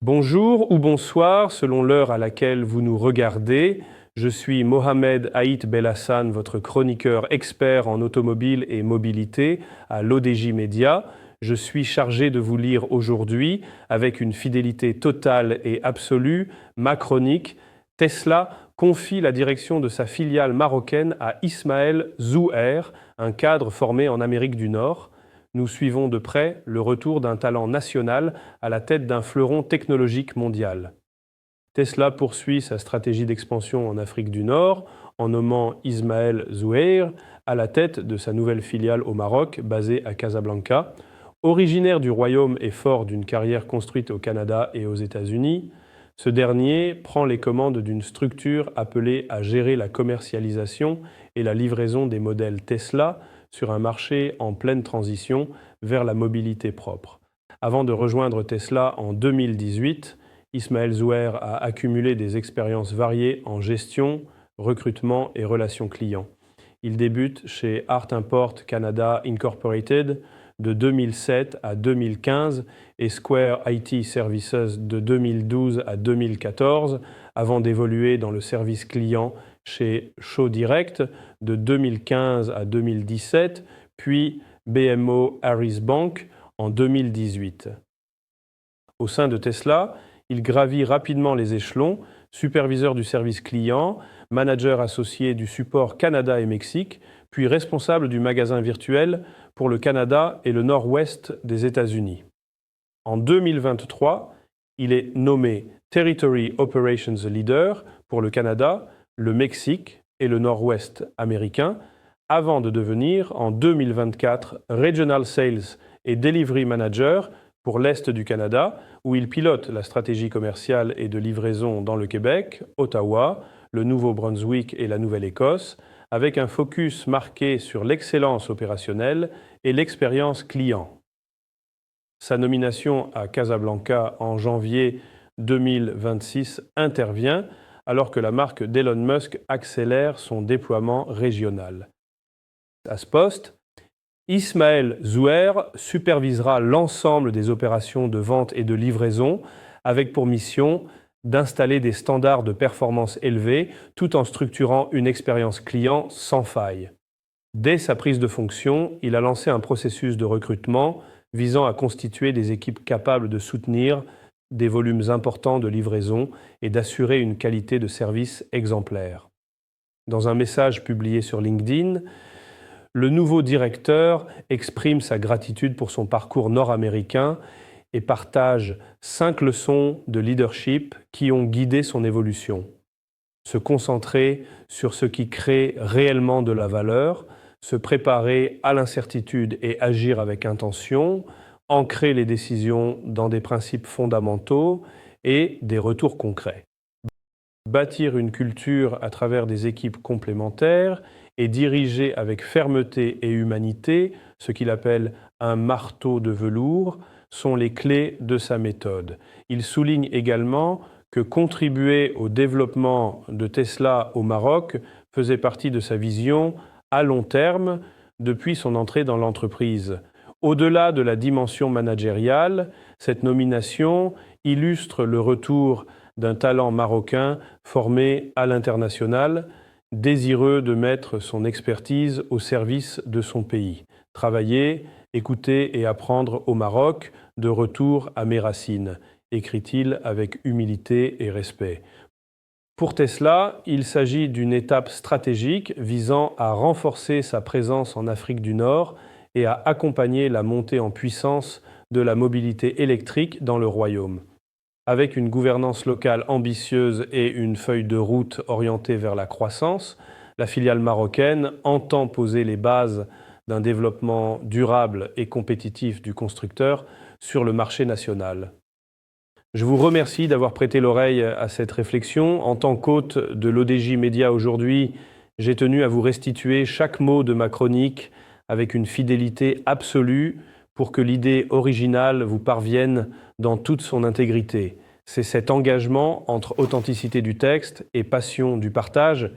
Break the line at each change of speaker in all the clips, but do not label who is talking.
Bonjour ou bonsoir selon l'heure à laquelle vous nous regardez. Je suis Mohamed Haït Belhassan, votre chroniqueur expert en automobile et mobilité à l'ODJ Média. Je suis chargé de vous lire aujourd'hui, avec une fidélité totale et absolue, ma chronique. Tesla confie la direction de sa filiale marocaine à Ismaël Zouher, un cadre formé en Amérique du Nord. Nous suivons de près le retour d'un talent national à la tête d'un fleuron technologique mondial. Tesla poursuit sa stratégie d'expansion en Afrique du Nord en nommant Ismaël Zouheir à la tête de sa nouvelle filiale au Maroc, basée à Casablanca. Originaire du royaume et fort d'une carrière construite au Canada et aux États-Unis, ce dernier prend les commandes d'une structure appelée à gérer la commercialisation et la livraison des modèles Tesla sur un marché en pleine transition vers la mobilité propre. Avant de rejoindre Tesla en 2018, Ismaël Zouher a accumulé des expériences variées en gestion, recrutement et relations clients. Il débute chez Art Import Canada Incorporated de 2007 à 2015 et Square IT Services de 2012 à 2014, avant d'évoluer dans le service client chez Show Direct de 2015 à 2017, puis BMO Harris Bank en 2018. Au sein de Tesla, il gravit rapidement les échelons, superviseur du service client, manager associé du support Canada et Mexique, puis responsable du magasin virtuel pour le Canada et le nord-ouest des États-Unis. En 2023, il est nommé Territory Operations Leader pour le Canada, le Mexique et le nord-ouest américain, avant de devenir en 2024 Regional Sales et Delivery Manager pour l'Est du Canada, où il pilote la stratégie commerciale et de livraison dans le Québec, Ottawa, le Nouveau-Brunswick et la Nouvelle-Écosse, avec un focus marqué sur l'excellence opérationnelle et l'expérience client. Sa nomination à Casablanca en janvier 2026 intervient alors que la marque d'Elon Musk accélère son déploiement régional. À ce poste, Ismaël Zouher supervisera l'ensemble des opérations de vente et de livraison avec pour mission d'installer des standards de performance élevés tout en structurant une expérience client sans faille. Dès sa prise de fonction, il a lancé un processus de recrutement visant à constituer des équipes capables de soutenir des volumes importants de livraison et d'assurer une qualité de service exemplaire. Dans un message publié sur LinkedIn, le nouveau directeur exprime sa gratitude pour son parcours nord-américain et partage 5 leçons de leadership qui ont guidé son évolution. Se concentrer sur ce qui crée réellement de la valeur, se préparer à l'incertitude et agir avec intention, ancrer les décisions dans des principes fondamentaux et des retours concrets. Bâtir une culture à travers des équipes complémentaires et diriger avec fermeté et humanité, ce qu'il appelle un marteau de velours, sont les clés de sa méthode. Il souligne également que contribuer au développement de Tesla au Maroc faisait partie de sa vision à long terme depuis son entrée dans l'entreprise. Au-delà de la dimension managériale, cette nomination illustre le retour d'un talent marocain formé à l'international, désireux de mettre son expertise au service de son pays. Travailler, écouter et apprendre au Maroc, de retour à mes racines, écrit-il avec humilité et respect. Pour Tesla, il s'agit d'une étape stratégique visant à renforcer sa présence en Afrique du Nord et à accompagner la montée en puissance de la mobilité électrique dans le royaume. Avec une gouvernance locale ambitieuse et une feuille de route orientée vers la croissance, la filiale marocaine entend poser les bases d'un développement durable et compétitif du constructeur sur le marché national. Je vous remercie d'avoir prêté l'oreille à cette réflexion. En tant qu'hôte de l'ODJ Média aujourd'hui, j'ai tenu à vous restituer chaque mot de ma chronique avec une fidélité absolue pour que l'idée originale vous parvienne dans toute son intégrité. C'est cet engagement entre authenticité du texte et passion du partage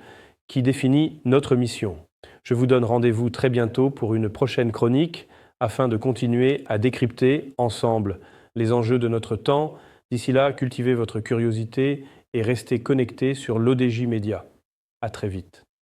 qui définit notre mission. Je vous donne rendez-vous très bientôt pour une prochaine chronique afin de continuer à décrypter ensemble les enjeux de notre temps, D'ici là, cultivez votre curiosité et restez connectés sur l'ODJ Média. À très vite.